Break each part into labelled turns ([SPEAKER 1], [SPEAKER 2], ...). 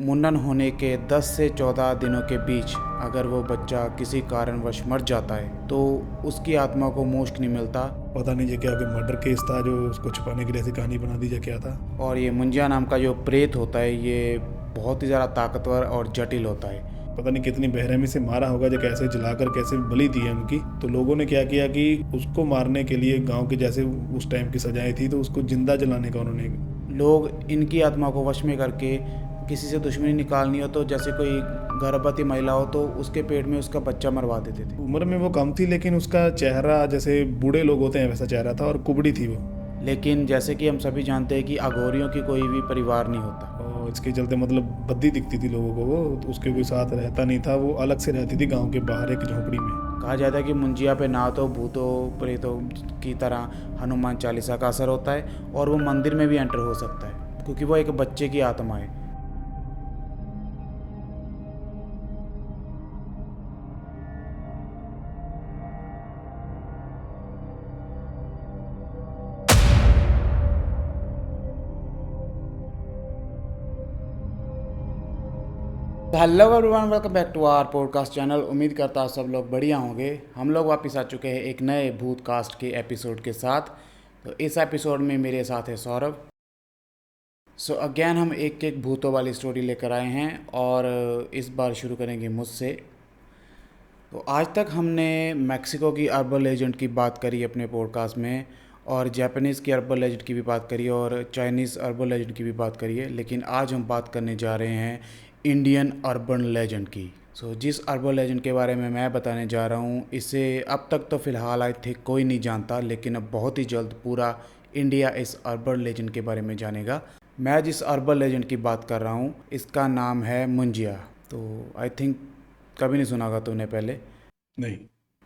[SPEAKER 1] मुंडन होने के 10 से 14 दिनों के बीच अगर वो बच्चा किसी कारणवश मर जाता है तो उसकी आत्मा को मोक्ष नहीं मिलता।
[SPEAKER 2] पता नहीं ये क्या कि मर्डर केस था जो उसको छुपाने के लिए ऐसी कहानी बना दी जाए, क्या था।
[SPEAKER 1] और ये मुंजिया नाम का जो प्रेत होता है ये बहुत ही ज़्यादा ताकतवर और जटिल होता है।
[SPEAKER 2] पता नहीं कितनी बेरहमी से मारा होगा, जो कैसे जलाकर कैसे बलि दी है उनकी। तो लोगों ने क्या किया कि उसको मारने के लिए गांव के जैसे उस टाइम की सजाएं थी, तो उसको जिंदा जलाने का उन्होंने।
[SPEAKER 1] लोग इनकी आत्मा को वश में करके किसी से दुश्मनी निकालनी हो तो जैसे कोई गर्भवती महिला हो तो उसके पेट में उसका बच्चा मरवा देते थे।
[SPEAKER 2] उम्र में वो कम थी, लेकिन उसका चेहरा जैसे बूढ़े लोग होते हैं वैसा चेहरा था, और कुबड़ी थी वो।
[SPEAKER 1] लेकिन जैसे कि हम सभी जानते हैं कि अघोरियों की कोई भी परिवार नहीं होता।
[SPEAKER 2] और इसके चलते मतलब बद्दी दिखती थी लोगों को वो, तो उसके कोई साथ रहता नहीं था, वो अलग से रहती थी गांव के बाहर एक झोपड़ी में।
[SPEAKER 1] कहा जाता है कि मुंजिया पे ना तो भूतों प्रेतों की तरह हनुमान चालीसा का असर होता है और वो मंदिर में भी एंटर हो सकता है क्योंकि वो एक बच्चे की आत्मा है। Hello everyone, welcome back to our podcast channel. उम्मीद करता हूँ सब लोग बढ़िया होंगे। हम लोग वापस आ चुके हैं एक नए भूत कास्ट के एपिसोड के साथ। तो इस एपिसोड में मेरे साथ है सौरभ। सो अगेन हम एक एक भूतों वाली स्टोरी लेकर आए हैं और इस बार शुरू करेंगे मुझसे। तो आज तक हमने मैक्सिको की अर्बन लेजेंड की बात करी अपने पॉडकास्ट में, और जापानीज़ की अर्बन लेजेंड की भी बात करी और चाइनीज़ अर्बन लेजेंड की भी बात करी है। लेकिन आज हम बात करने जा रहे हैं इंडियन अर्बन लेजेंड की। जिस अर्बन लेजेंड के बारे में मैं बताने जा रहा हूँ इसे अब तक तो फ़िलहाल आई थिंक कोई नहीं जानता, लेकिन अब बहुत ही जल्द पूरा इंडिया इस अर्बन लेजेंड के बारे में जानेगा। मैं जिस अर्बन लेजेंड की बात कर रहा हूँ इसका नाम है मुंजिया। तो आई थिंक कभी नहीं सुना होगा तूने पहले।
[SPEAKER 2] नहीं।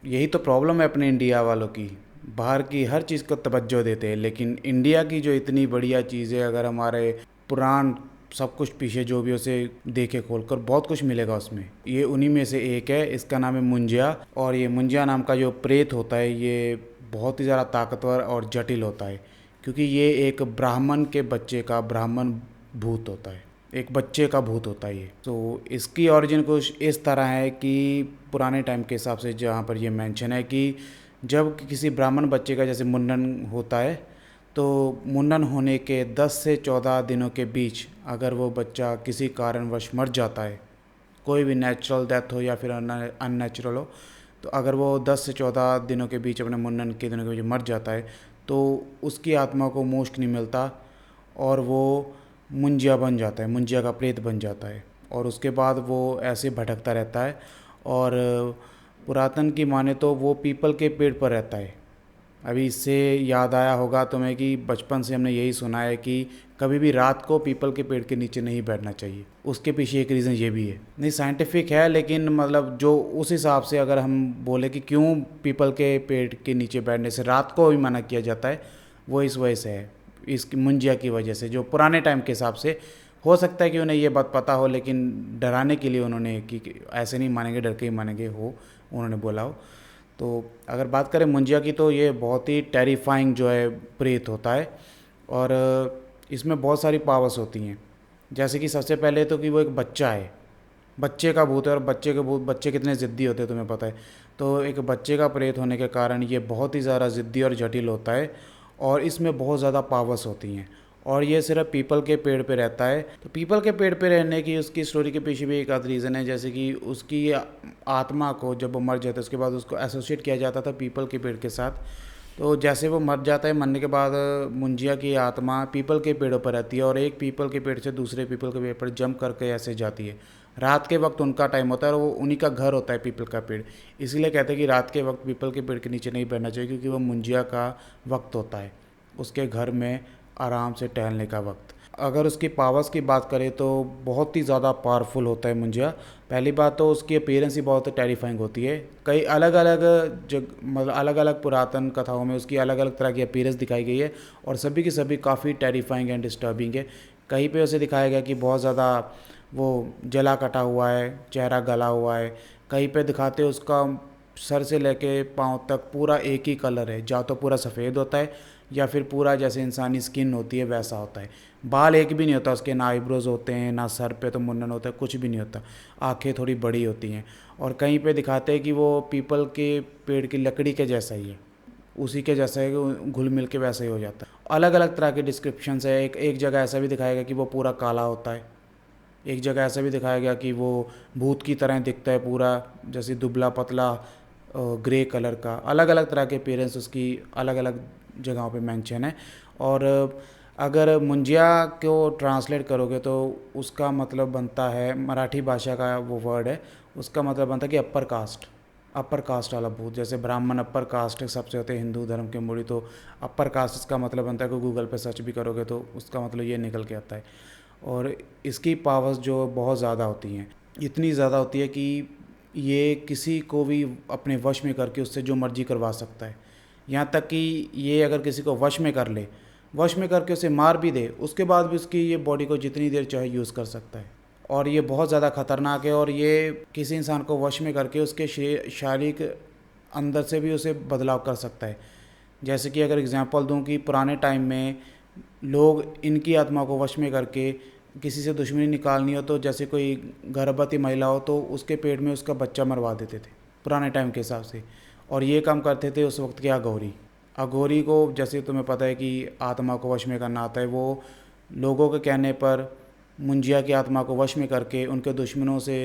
[SPEAKER 1] यही तो प्रॉब्लम है अपने इंडिया वालों की, बाहर की हर चीज़ को तवज्जो देते हैं लेकिन इंडिया की जो इतनी बढ़िया चीज़ है, अगर हमारे पुराण सब कुछ पीछे जो भी उसे देखे खोल कर बहुत कुछ मिलेगा उसमें। ये उन्हीं में से एक है, इसका नाम है मुंजिया। और ये मुंजिया नाम का जो प्रेत होता है ये बहुत ही ज़्यादा ताकतवर और जटिल होता है क्योंकि ये एक ब्राह्मण के बच्चे का ब्राह्मण भूत होता है, एक बच्चे का भूत होता है ये। तो इसकी ओरिजिन कुछ इस तरह है कि पुराने टाइम के हिसाब से जहाँ पर ये मेंशन है कि जब किसी ब्राह्मण बच्चे का जैसे मुंडन होता है तो मुंडन होने के 10 से 14 दिनों के बीच अगर वो बच्चा किसी कारणवश मर जाता है, कोई भी नेचुरल डेथ हो या फिर अननेचुरल हो, तो अगर वो 10 से 14 दिनों के बीच अपने मुंडन के दिनों के बीच मर जाता है तो उसकी आत्मा को मोक्ष नहीं मिलता और वो मुंजिया बन जाता है, मुंजिया का प्रेत बन जाता है। और उसके बाद वो ऐसे भटकता रहता है और पुरातन की माने तो वो पीपल के पेड़ पर रहता है। अभी इससे याद आया होगा तुम्हें कि बचपन से हमने यही सुना है कि कभी भी रात को पीपल के पेड़ के नीचे नहीं बैठना चाहिए। उसके पीछे एक रीज़न ये भी है, नहीं साइंटिफिक है लेकिन मतलब जो उस हिसाब से अगर हम बोले कि क्यों पीपल के पेड़ के नीचे बैठने से रात को भी मना किया जाता है, वो इस वजह से है, इसकी मुंजिया की वजह से। जो पुराने टाइम के हिसाब से हो सकता है कि उन्हें ये बात पता हो लेकिन डराने के लिए उन्होंने कि ऐसे नहीं मानेंगे, डर के ही मानेंगे हो, उन्होंने बोला हो। तो अगर बात करें मुंजिया की तो ये बहुत ही टेरिफाइंग जो है प्रेत होता है और इसमें बहुत सारी पावर्स होती हैं। जैसे कि सबसे पहले तो कि वो एक बच्चा है, बच्चे का भूत है और बच्चे के भूत, बच्चे कितने ज़िद्दी होते हैं तुम्हें पता है। तो एक बच्चे का प्रेत होने के कारण ये बहुत ही ज़्यादा ज़िद्दी और जटिल होता है और इसमें बहुत ज़्यादा पावर्स होती हैं। और ये सिर्फ पीपल के पेड़ पे रहता है। तो पीपल के पेड़ पे रहने की उसकी स्टोरी के पीछे भी एक आध रीज़न है, जैसे कि उसकी आत्मा को जब वो मर जाता है उसके बाद उसको एसोसिएट किया जाता था पीपल के पेड़ के साथ। तो जैसे वो मर जाता है, मरने के बाद मुंजिया की आत्मा पीपल के पेड़ों पर रहती है और एक पीपल के पेड़ से दूसरे पीपल के पेड़ पर जंप करके ऐसे जाती है। रात के वक्त उनका टाइम होता है और वो उन्हीं का घर होता है पीपल का पेड़, इसीलिए कहते हैं कि रात के वक्त पीपल के पेड़ के नीचे नहीं बैठना चाहिए क्योंकि वो मुंजिया का वक्त होता है, उसके घर में आराम से टहलने का वक्त। अगर उसकी पावर्स की बात करें तो बहुत ही ज़्यादा पावरफुल होता है मुंजिया। पहली बात तो उसकी अपीयरेंस ही बहुत टेरिफाइंग होती है। कई अलग अलग जग मतलब अलग अलग पुरातन कथाओं में उसकी अलग अलग तरह की अपीयरेंस दिखाई गई है और सभी की सभी काफ़ी टेरिफाइंग एंड डिस्टर्बिंग है। कहीं पे उसे दिखाया गया कि बहुत ज़्यादा वो जला कटा हुआ है, चेहरा गला हुआ है। कहीं पे दिखाते उसका सर से लेके पाँव तक पूरा एक ही कलर है, या तो पूरा सफ़ेद होता है या फिर पूरा जैसे इंसानी स्किन होती है वैसा होता है। बाल एक भी नहीं होता उसके, ना आईब्रोज होते हैं, ना सर पे तो मुंडन होता है, कुछ भी नहीं होता। आंखें थोड़ी बड़ी होती हैं और कहीं पे दिखाते हैं कि वो पीपल के पेड़ की लकड़ी के जैसा ही है, उसी के जैसा है कि घुल मिल के वैसा ही हो जाता है। अलग अलग तरह के डिस्क्रिप्शन है। एक जगह ऐसा भी दिखाया गया कि वो पूरा काला होता है, एक जगह ऐसा भी दिखाया गया कि वो भूत की तरह दिखता है पूरा, जैसे दुबला पतला ग्रे कलर का। अलग अलग तरह के पेरेंट्स उसकी अलग अलग जगहों पे मेंशन है। और अगर मुंजिया को ट्रांसलेट करोगे तो उसका मतलब बनता है, मराठी भाषा का वो वर्ड है, उसका मतलब बनता है कि अपर कास्ट वाला भूत। जैसे ब्राह्मण अपर कास्ट है, सबसे होते हैं हिंदू धर्म के मूड़ी, तो अपर कास्ट इसका मतलब बनता है कि गूगल पे सर्च भी करोगे तो उसका मतलब ये निकल के आता है। और इसकी पावर्स जो बहुत ज़्यादा होती हैं, इतनी ज़्यादा होती है कि ये किसी को भी अपने वश में करके उससे जो मर्जी करवा सकता है। यहाँ तक कि ये अगर किसी को वश में कर ले, वश में करके उसे मार भी दे, उसके बाद भी उसकी ये बॉडी को जितनी देर चाहे यूज़ कर सकता है। और ये बहुत ज़्यादा ख़तरनाक है। और ये किसी इंसान को वश में करके उसके शारीरिक अंदर से भी उसे बदलाव कर सकता है। जैसे कि अगर एग्जांपल दूं कि पुराने टाइम में लोग इनकी आत्मा को वश में करके किसी से दुश्मनी निकालनी हो तो जैसे कोई गर्भवती महिला हो तो उसके पेट में उसका बच्चा मरवा देते थे पुराने टाइम के हिसाब से। और ये काम करते थे उस वक्त के अघोरी। अघोरी को जैसे तुम्हें पता है कि आत्मा को वश में करना आता है, वो लोगों के कहने पर मुंजिया की आत्मा को वश में करके उनके दुश्मनों से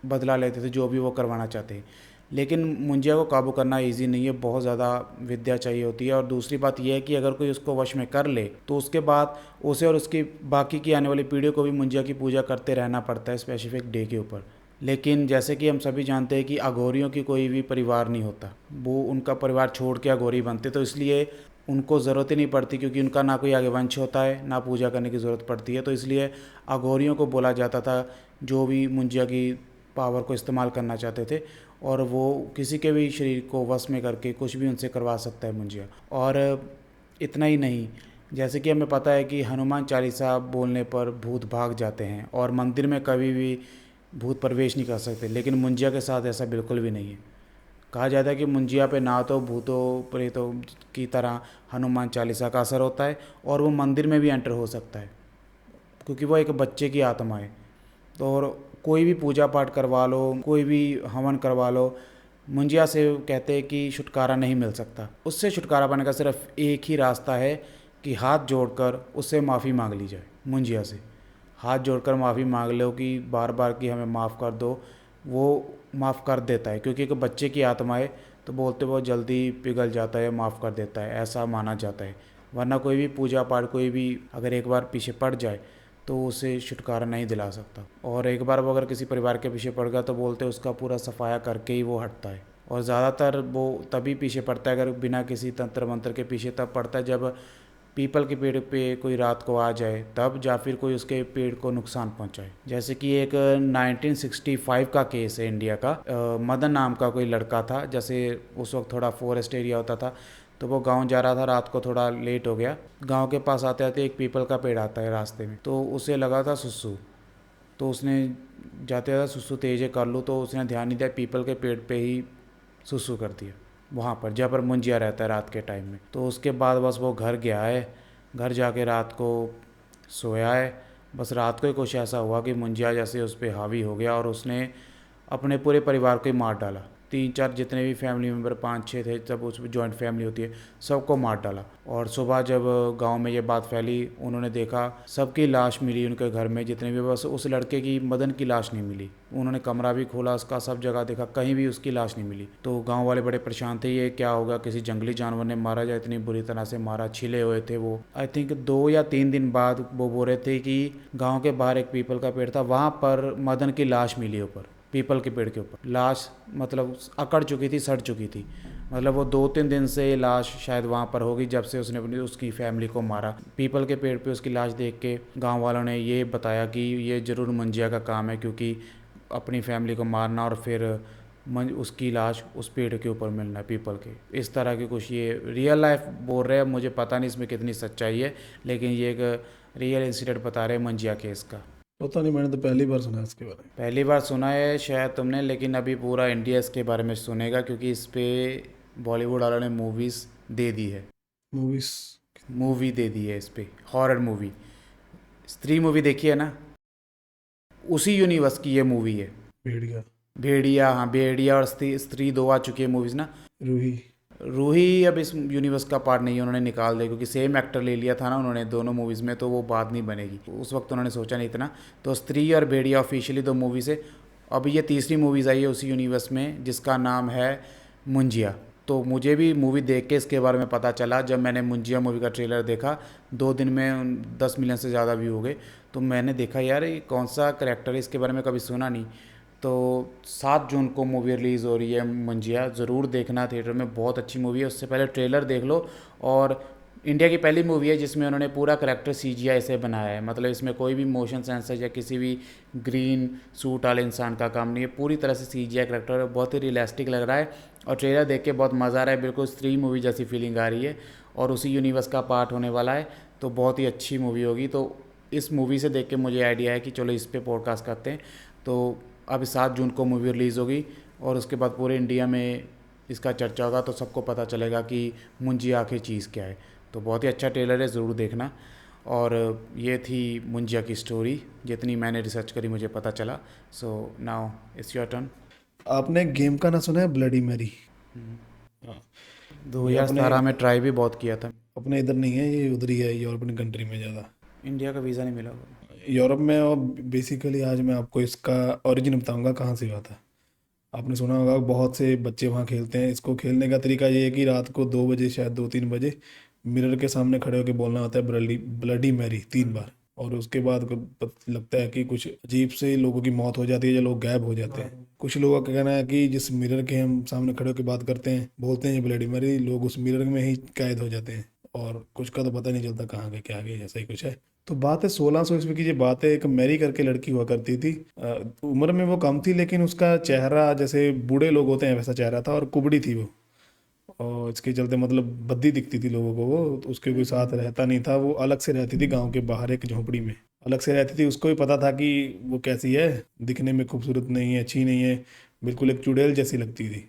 [SPEAKER 1] बदला लेते थे जो भी वो करवाना चाहते हैं। लेकिन मुंजिया को काबू करना इजी नहीं है, बहुत ज़्यादा विद्या चाहिए होती है। और दूसरी बात यह है कि अगर कोई उसको वश में कर ले तो उसके बाद उसे और उसकी बाकी की आने वाली पीढ़ियों को भी मुंजिया की पूजा करते रहना पड़ता है स्पेसिफिक डे के ऊपर। लेकिन जैसे कि हम सभी जानते हैं कि अघोरियों की कोई भी परिवार नहीं होता, वो उनका परिवार छोड़ के अघोरी बनते, तो इसलिए उनको ज़रूरत ही नहीं पड़ती, क्योंकि उनका ना कोई आगे वंश होता है ना पूजा करने की ज़रूरत पड़ती है। तो इसलिए अघोरियों को बोला जाता था जो भी मुंजिया की पावर को इस्तेमाल करना चाहते थे, और वो किसी के भी शरीर को वश में करके कुछ भी उनसे करवा सकता है मुंजिया। और इतना ही नहीं, जैसे कि हमें पता है कि हनुमान चालीसा बोलने पर भूत भाग जाते हैं और मंदिर में कभी भी भूत प्रवेश नहीं कर सकते, लेकिन मुंजिया के साथ ऐसा बिल्कुल भी नहीं है। कहा जाता है कि मुंजिया पे ना तो भूतों प्रेतों की तरह हनुमान चालीसा का असर होता है और वो मंदिर में भी एंटर हो सकता है, क्योंकि वो एक बच्चे की आत्मा है। तो और कोई भी पूजा पाठ करवा लो, कोई भी हवन करवा लो, मुंजिया से कहते हैं कि छुटकारा नहीं मिल सकता। उससे छुटकारा पाने का सिर्फ एक ही रास्ता है कि हाथ जोड़कर उससे माफ़ी मांग ली जाए। मुंजिया से हाथ जोड़कर माफ़ी मांग लो कि बार बार कि हमें माफ़ कर दो, वो माफ़ कर देता है, क्योंकि एक बच्चे की आत्मा है तो बोलते बहुत जल्दी पिघल जाता है, माफ़ कर देता है, ऐसा माना जाता है। वरना कोई भी पूजा पाठ, कोई भी अगर एक बार पीछे पड़ जाए तो उसे छुटकारा नहीं दिला सकता। और एक बार वो अगर किसी परिवार के पीछे पड़ गया तो बोलते हैं उसका पूरा सफाया करके ही वो हटता है। और ज़्यादातर वो तभी पीछे पड़ता है अगर बिना किसी तंत्र मंत्र के पीछे तब पड़ता है जब पीपल के पेड़ पे कोई रात को आ जाए तब, या फिर कोई उसके पेड़ को नुकसान पहुंचाए। जैसे कि एक 1965 का केस है इंडिया का। मदन नाम का कोई लड़का था, जैसे उस वक्त थोड़ा फॉरेस्ट एरिया होता था, तो वो गांव जा रहा था, रात को थोड़ा लेट हो गया। गांव के पास आते आते एक पीपल का पेड़ आता है रास्ते में, तो उसे लगा था सुसु। तो उसने जाते जाते सुसु तेज़ कर लूँ, तो उसने ध्यान नहीं दिया, पीपल के पेड़ पे ही सुसु कर दिया, वहाँ पर जहाँ पर मुंजिया रहता है रात के टाइम में। तो उसके बाद बस वो घर गया है, घर जाके रात को सोया है। बस रात को ही कुछ ऐसा हुआ कि मुंजिया जैसे उस पर हावी हो गया और उसने अपने पूरे परिवार को ही मार डाला। 3-4 जितने भी फैमिली मेम्बर, 5-6 थे, जब उस जॉइंट फैमिली होती है, सबको मार डाला। और सुबह जब गांव में ये बात फैली, उन्होंने देखा सबकी लाश मिली उनके घर में जितने भी, बस उस लड़के की, मदन की लाश नहीं मिली। उन्होंने कमरा भी खोला उसका, सब जगह देखा, कहीं भी उसकी लाश नहीं मिली। तो गाँव वाले बड़े परेशान थे, ये क्या होगा, किसी जंगली जानवर ने मारा या इतनी बुरी तरह से मारा। छिले हुए थे वो। आई थिंक 2 या 3 दिन बाद वो बोल रहे थे कि गाँव के बाहर एक पीपल का पेड़ था, वहाँ पर मदन की लाश मिली ऊपर, पीपल के पेड़ के ऊपर। लाश मतलब अकड़ चुकी थी, सड़ चुकी थी। मतलब वो 2-3 दिन से लाश शायद वहाँ पर होगी जब से उसने अपनी उसकी फैमिली को मारा। पीपल के पेड़ पे उसकी लाश देख के गांव वालों ने ये बताया कि ये ज़रूर मुंजिया का काम है, क्योंकि अपनी फैमिली को मारना और फिर उसकी लाश उस पेड़ के ऊपर मिलना, पीपल के। इस तरह की कुछ ये रियल लाइफ बोल रहे हैं, मुझे पता नहीं इसमें कितनी सच्चाई है, लेकिन ये एक रियल इंसिडेंट बता रहे हैं मुंजिया केस का।
[SPEAKER 2] पता नहीं, मैंने तो पहली बार सुना इसके बारे में।
[SPEAKER 1] पहली बार सुना है शायद तुमने, लेकिन अभी पूरा इंडिया इसके बारे में सुनेगा, क्योंकि इस पे बॉलीवुड वालों ने मूवीज़ दे दी है।
[SPEAKER 2] मूवीज़
[SPEAKER 1] मूवी दे दी है इस पे, हॉरर मूवी। स्त्री मूवी देखी है ना, उसी यूनिवर्स की ये मूवी है।
[SPEAKER 2] भेड़िया।
[SPEAKER 1] भेड़िया, हाँ भेड़िया और स्त्री, स्त्री दो आ चुकी है मूवीज़ ना।
[SPEAKER 2] रूही।
[SPEAKER 1] रूही अब इस यूनिवर्स का पार्ट नहीं है, उन्होंने निकाल दिया क्योंकि सेम एक्टर ले लिया था ना उन्होंने दोनों मूवीज़ में, तो वो बात नहीं बनेगी, उस वक्त उन्होंने सोचा नहीं इतना। तो स्त्री और भेड़िया ऑफिशियली दो मूवीज़ है। अब ये तीसरी मूवीज़ आई है उसी यूनिवर्स में जिसका नाम है मुंजिया। तो मुझे भी मूवी देख के इसके बारे में पता चला, जब मैंने मुंजिया मूवी का ट्रेलर देखा, 2 दिन में 10 मिलियन से ज़्यादा व्यू हो गए। तो मैंने देखा यार ये कौन सा करेक्टर है, इसके बारे में कभी सुना नहीं। तो 7 जून को मूवी रिलीज़ हो रही है मंजिया, ज़रूर देखना थिएटर में, बहुत अच्छी मूवी है। उससे पहले ट्रेलर देख लो। और इंडिया की पहली मूवी है जिसमें उन्होंने पूरा करेक्टर सीजीआई से बनाया है, मतलब इसमें कोई भी मोशन सेंसर या किसी भी ग्रीन सूट वाले इंसान का काम नहीं है, पूरी तरह से सीजीआई करेक्टर है, बहुत ही रियलिस्टिक लग रहा है। और ट्रेलर देख के बहुत मज़ा आ रहा है, बिल्कुल स्त्री मूवी जैसी फीलिंग आ रही है, और उसी यूनिवर्स का पार्ट होने वाला है, तो बहुत ही अच्छी मूवी होगी। तो इस मूवी से देख के मुझे आइडिया है कि चलो इस पे पॉडकास्ट करते हैं। तो अब 7 जून को मूवी रिलीज़ होगी, और उसके बाद पूरे इंडिया में इसका चर्चा होगा, तो सबको पता चलेगा कि मुंजिया आखिर चीज़ क्या है। तो बहुत ही अच्छा ट्रेलर है, ज़रूर देखना। और ये थी मुंजिया की स्टोरी, जितनी मैंने रिसर्च करी मुझे पता चला। So now it's your turn.
[SPEAKER 2] आपने गेम का ना सुना है, ब्लडी मैरी? हाँ। ये अपने
[SPEAKER 1] 2017 में ट्राई भी बहुत किया था।
[SPEAKER 2] अपने इधर नहीं है, ये उधर ही है, यूरोपियन कंट्री में ज़्यादा।
[SPEAKER 1] इंडिया का वीज़ा नहीं मिला होगा।
[SPEAKER 2] यूरोप में। और बेसिकली आज मैं आपको इसका ओरिजिन बताऊंगा कहाँ से हुआ था। आपने सुना होगा बहुत से बच्चे वहाँ खेलते हैं इसको। खेलने का तरीका ये है कि रात को 2 बजे, शायद 2-3 बजे, मिरर के सामने खड़े होकर बोलना होता है ब्लडी ब्लडी मैरी 3 बार। और उसके बाद लगता है कि कुछ अजीब से लोगों की मौत हो जाती है या लोग गायब हो जाते हैं। कुछ लोगों का कहना है कि जिस मिरर के हम सामने खड़े होकर बात करते हैं, बोलते हैं ये ब्लडी मैरी, लोग उस मिरर में ही कैद हो जाते हैं। और कुछ का तो पता नहीं चलता कहाँ गए क्या गए, ऐसा ही कुछ है। तो बात है 1600 ईस्वी की। ये बात है, एक मैरी करके लड़की हुआ करती थी। उम्र में वो कम थी, लेकिन उसका चेहरा जैसे बूढ़े लोग होते हैं वैसा चेहरा था, और कुबड़ी थी वो। और इसके चलते मतलब बद्दी दिखती थी लोगों को वो। तो उसके कोई साथ रहता नहीं था, वो अलग से रहती थी गांव के बाहर एक झोपड़ी में, अलग से रहती थी। उसको भी पता था कि वो कैसी है, दिखने में खूबसूरत नहीं है, अच्छी नहीं है, बिल्कुल एक चुड़ैल जैसी लगती थी।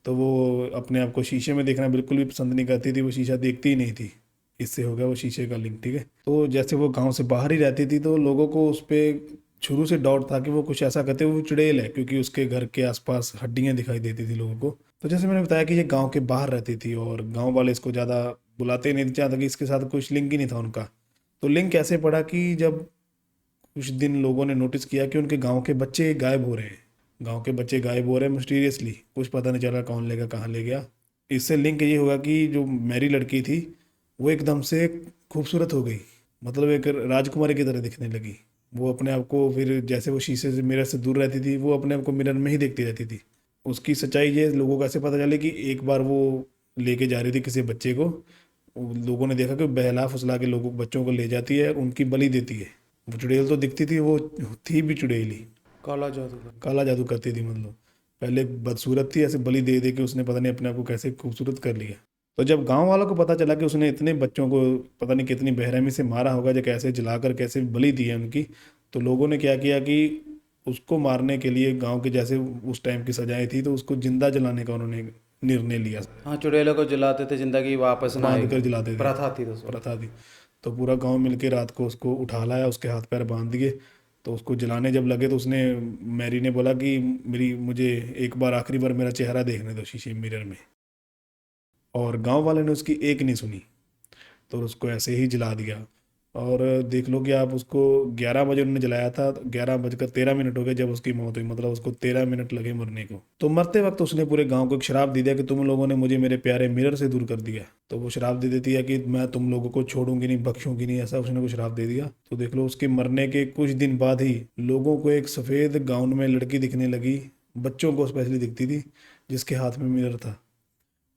[SPEAKER 2] तो वो अपने आप को शीशे में देखना बिल्कुल भी पसंद नहीं करती थी, वो शीशा देखती ही नहीं थी। इससे हो गया वो शीशे का लिंक, ठीक है। तो जैसे वो गांव से बाहर ही रहती थी, तो लोगों को उस पर शुरू से डाउट था कि वो कुछ ऐसा करते वो चुड़ैल है, क्योंकि उसके घर के आसपास हड्डियां दिखाई देती थी लोगों को। तो जैसे मैंने बताया कि ये गांव के बाहर रहती थी, और गांव वाले इसको ज़्यादा बुलाते ही नहीं थे, चाहता कि इसके साथ कुछ लिंक ही नहीं था उनका। तो लिंक ऐसे पड़ा कि जब कुछ दिन लोगों ने नोटिस किया कि उनके गांव के बच्चे गायब हो रहे हैं। गांव के बच्चे गायब हो रहे हैं मिस्टीरियसली, कुछ पता नहीं चला कौन लेगा कहाँ ले गया। इससे लिंक ये हुआ कि जो मैरी लड़की थी वो एकदम से खूबसूरत हो गई, मतलब एक राजकुमारी की तरह दिखने लगी। वो अपने आप को फिर, जैसे वो शीशे से मिरर से दूर रहती थी, वो अपने आप को मिरर में ही देखती रहती थी। उसकी सच्चाई ये लोगों को ऐसे पता चले कि एक बार वो लेके जा रही थी किसी बच्चे को। लोगों ने देखा कि बहला फुसला के लोगों बच्चों को ले जाती है, उनकी बलि देती है। वो चुड़ैल तो दिखती थी, वो थी भी चुड़ैल ही,
[SPEAKER 1] काला जादूगर।
[SPEAKER 2] काला जादू करती थी। मतलब पहले बदसूरत थी, ऐसे बलि दे दे के उसने पता नहीं अपने आप को कैसे खूबसूरत कर लिया। तो जब गांव वालों को पता चला कि उसने इतने बच्चों को पता नहीं कितनी बेरहमी से मारा होगा, जो कैसे जलाकर कैसे बलि दी है उनकी, तो लोगों ने क्या किया कि उसको मारने के लिए गांव के जैसे उस टाइम की सजाएं थी, तो उसको जिंदा जलाने का उन्होंने निर्णय लिया।
[SPEAKER 1] हाँ, चुड़ैलों को जलाते थे, जिंदगी वापस ना
[SPEAKER 2] बांध
[SPEAKER 1] आएगी,
[SPEAKER 2] कर जलाते थे,
[SPEAKER 1] प्रथा थी दोस्तों।
[SPEAKER 2] प्रथा थी। तो पूरा गांव मिलके रात को उसको उठा लाया, उसके हाथ पैर बांध दिए। तो उसको जलाने जब लगे तो उसने, मैरी ने बोला कि मेरी, मुझे एक बार आखिरी बार मेरा चेहरा देखने दो शीशे मिरर में। और गांव वाले ने उसकी एक नहीं सुनी, तो उसको ऐसे ही जला दिया। और देख लो कि आप उसको 11 बजे उन्होंने जलाया था, तो 11 बजकर 13 मिनट हो गए जब उसकी मौत हुई, मतलब उसको 13 मिनट लगे मरने को। तो मरते वक्त उसने पूरे गांव को एक शराब दे दिया कि तुम लोगों ने मुझे मेरे प्यारे मिरर से दूर कर दिया। तो वो शराब दे देती है कि मैं तुम लोगों को छोड़ूंगी नहीं, बख्शूंगी नहीं, ऐसा उसने को शराब दे दिया। तो देख लो उसके मरने के कुछ दिन बाद ही लोगों को एक सफ़ेद गाउन में लड़की दिखने लगी, बच्चों को स्पेशली दिखती थी, जिसके हाथ में मिरर था।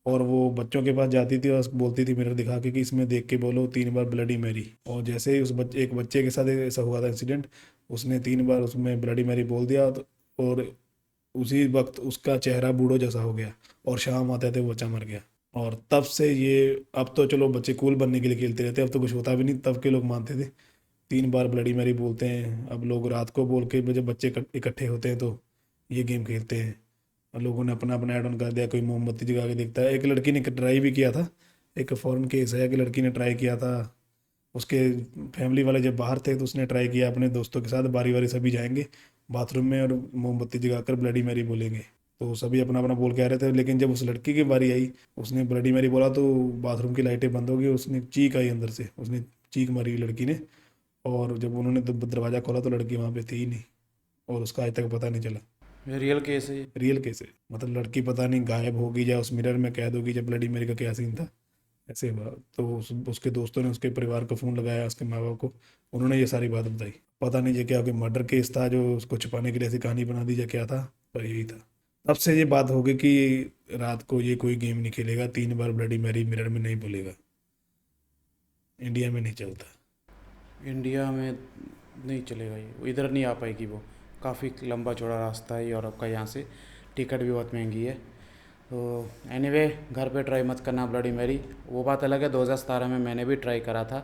[SPEAKER 2] और वो बच्चों के पास जाती थी और बोलती थी मिरर दिखा के कि इसमें देख के बोलो 3 बार ब्लडी मैरी। और जैसे ही एक बच्चे के साथ ऐसा हुआ था इंसिडेंट, उसने 3 बार उसमें ब्लडी मैरी बोल दिया, और उसी वक्त उसका चेहरा बूढ़ो जैसा हो गया, और शाम आते थे वो बच्चा मर गया। और तब से ये, अब तो चलो बच्चे कूल बनने के लिए खेलते रहते, अब तो कुछ होता भी नहीं, तब के लोग मानते थे 3 बार ब्लडी मैरी बोलते हैं। अब लोग रात को बोल के जब बच्चे इकट्ठे होते हैं तो ये गेम खेलते हैं। और लोगों ने अपना अपना ऐड ऑन कर दिया, कोई मोमबत्ती जगा के देखता है। एक लड़की ने ट्राई भी किया था, एक फॉरेन केस है कि लड़की ने ट्राई किया था, उसके फैमिली वाले जब बाहर थे तो उसने ट्राई किया अपने दोस्तों के साथ, बारी बारी सभी जाएंगे बाथरूम में और मोमबत्ती जगाकर ब्लडी मैरी बोलेंगे। तो सभी अपना अपना बोल के आ रहे थे, लेकिन जब उस लड़की की बारी आई, उसने ब्लडी मैरी बोला तो बाथरूम की लाइटें बंद हो गई, उसने चीख आई अंदर से, उसने चीख मारी लड़की ने। और जब उन्होंने दरवाज़ा खोला तो लड़की वहाँ पे थी ही नहीं, और उसका आज तक पता नहीं चला।
[SPEAKER 1] ये रियल केस है ये।
[SPEAKER 2] रियल केस है, मतलब लड़की पता नहीं गायब होगी या उस मिरर में कैद होगी, जब ब्लडी मेरी का क्या सीन था ऐसे हुआ। तो उसके दोस्तों ने उसके परिवार को फ़ोन लगाया, उसके माँ बाप को, उन्होंने ये सारी बात बताई। पता नहीं ये क्या कोई मर्डर केस था जो उसको छुपाने के लिए ऐसी कहानी बना दी, या क्या था, पर यही था। तब से ये बात हो गई कि रात को ये कोई गेम नहीं खेलेगा, 3 बार ब्लडी मैरी मिरर में नहीं बोलेगा, इंडिया में नहीं चलता।
[SPEAKER 1] इंडिया में नहीं चलेगा ये, वो इधर नहीं आ पाएगी वो। काफ़ी लंबा चौड़ा रास्ता है यूरोप का, यहाँ से टिकट भी बहुत महंगी है। तो एनीवे, घर पे ट्राई मत करना ब्लडी मैरी। वो बात अलग है, 2017 में मैंने भी ट्राई करा था,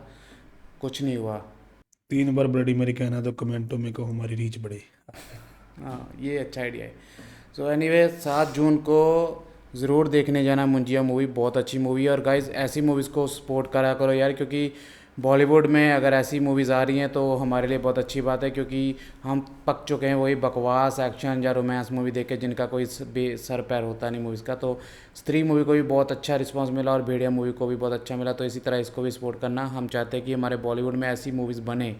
[SPEAKER 1] कुछ नहीं हुआ।
[SPEAKER 2] 3 बार ब्लडी मैरी कहना तो कमेंटों में कहो हमारी रीच बढ़े।
[SPEAKER 1] हाँ, ये अच्छा आइडिया है। सो एनीवे, 7 जून को ज़रूर देखने जाना मुंजिया मूवी, बहुत अच्छी मूवी है। और गाइज, ऐसी मूवीज़ को सपोर्ट करा करो यार, क्योंकि बॉलीवुड में अगर ऐसी मूवीज़ आ रही हैं तो हमारे लिए बहुत अच्छी बात है, क्योंकि हम पक चुके हैं वही बकवास एक्शन या रोमांस मूवी देख के जिनका कोई सर पैर होता नहीं मूवीज़ का। तो स्त्री मूवी को भी बहुत अच्छा रिस्पांस मिला और भेड़िया मूवी को भी बहुत अच्छा मिला, तो इसी तरह इसको भी सपोर्ट करना। हम चाहते हैं कि हमारे बॉलीवुड में ऐसी मूवीज़ बने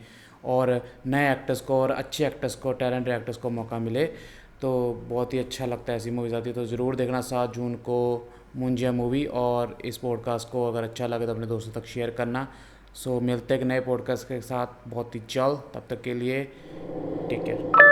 [SPEAKER 1] और नए एक्टर्स को और अच्छे एक्टर्स को, टैलेंटेड एक्टर्स को मौका मिले। तो बहुत ही अच्छा लगता है ऐसी मूवीज़ आती है, तो ज़रूर देखना 7 जून को मुंजिया मूवी। और इस पॉडकास्ट को अगर अच्छा लगे तो अपने दोस्तों तक शेयर करना। सो मिलते हैं एक नए पॉडकास्ट के साथ बहुत ही जल्द, तब तक के लिए टेक केयर।